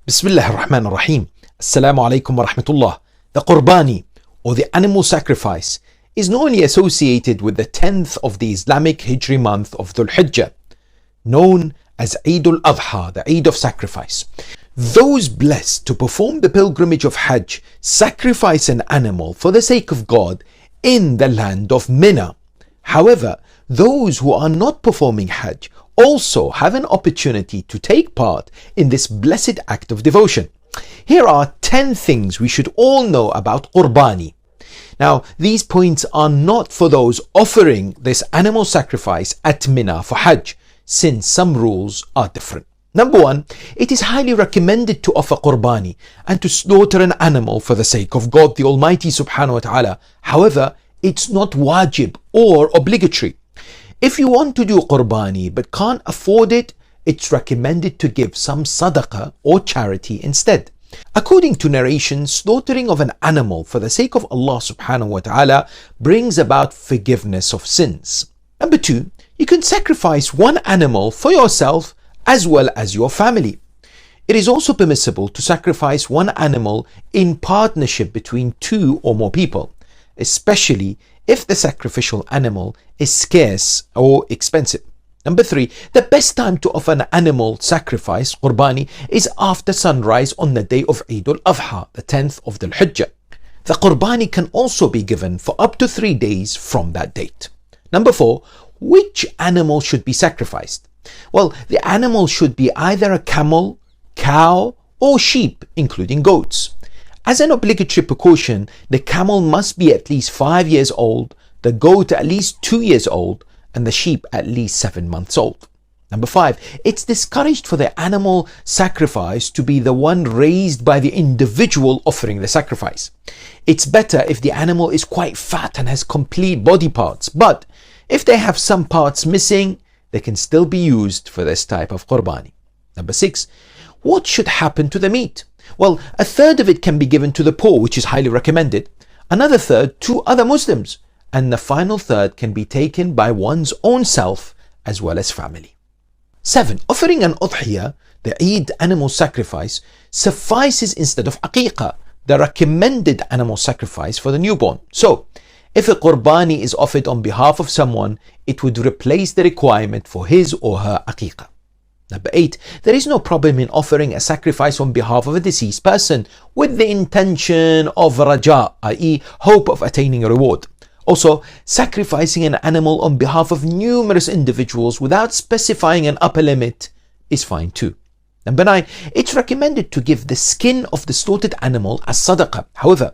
Bismillah ar-Rahman ar-Rahim. Assalamu alaikum wa rahmatullah. The Qurbani, or the animal sacrifice, is normally associated with the 10th of the Islamic Hijri month of Dhul Hijjah, known as Eid al-Adha, the Eid of sacrifice. Those blessed to perform the pilgrimage of Hajj sacrifice an animal for the sake of God in the land of Mina. However, those who are not performing Hajj also have an opportunity to take part in this blessed act of devotion. Here are 10 things we should all know about Qurbani. Now, these points are not for those offering this animal sacrifice at Mina for Hajj, since some rules are different. Number 1, it is highly recommended to offer Qurbani and to slaughter an animal for the sake of God the Almighty subhanahu wa ta'ala. However, it's not wajib or obligatory. If you want to do Qurbani but can't afford it, it's recommended to give some sadaqah or charity instead. According to narrations, slaughtering of an animal for the sake of Allah subhanahu wa ta'ala brings about forgiveness of sins. Number 2, you can sacrifice one animal for yourself as well as your family. It is also permissible to sacrifice one animal in partnership between 2 or more people, especially if the sacrificial animal is scarce or expensive. Number 3, the best time to offer an animal sacrifice, Qurbani, is after sunrise on the day of Eid al-Adha, the 10th of Dhul Hijjah. The Qurbani can also be given for up to 3 days from that date. Number 4, which animal should be sacrificed? Well, the animal should be either a camel, cow, or sheep, including goats. As an obligatory precaution, the camel must be at least 5 years old, the goat at least 2 years old, and the sheep at least 7 months old. Number 5, it's discouraged for the animal sacrifice to be the one raised by the individual offering the sacrifice. It's better if the animal is quite fat and has complete body parts, but if they have some parts missing, they can still be used for this type of Qurbani. Number 6, what should happen to the meat? Well, a third of it can be given to the poor, which is highly recommended, another third to other Muslims, and the final third can be taken by one's own self as well as family. 7, offering an udhiyah, the Eid animal sacrifice, suffices instead of aqiqah, the recommended animal sacrifice for the newborn. So, if a Qurbani is offered on behalf of someone, it would replace the requirement for his or her aqiqah. Number 8, there is no problem in offering a sacrifice on behalf of a deceased person with the intention of raja, i.e. hope of attaining a reward. Also, sacrificing an animal on behalf of numerous individuals without specifying an upper limit is fine too. Number 9, it's recommended to give the skin of the slaughtered animal as sadaqah. However,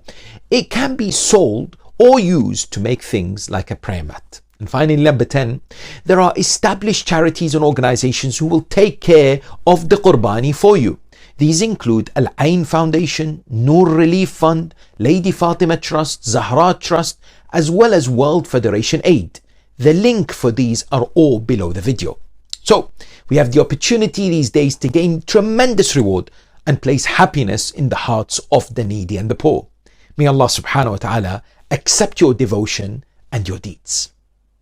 it can be sold or used to make things like a prayer mat. And finally, number 10, there are established charities and organizations who will take care of the Qurbani for you. These include Al-Ain Foundation, Noor Relief Fund, Lady Fatima Trust, Zahra Trust, as well as World Federation Aid. The link for these are all below the video. So, we have the opportunity these days to gain tremendous reward and place happiness in the hearts of the needy and the poor. May Allah subhanahu wa ta'ala accept your devotion and your deeds.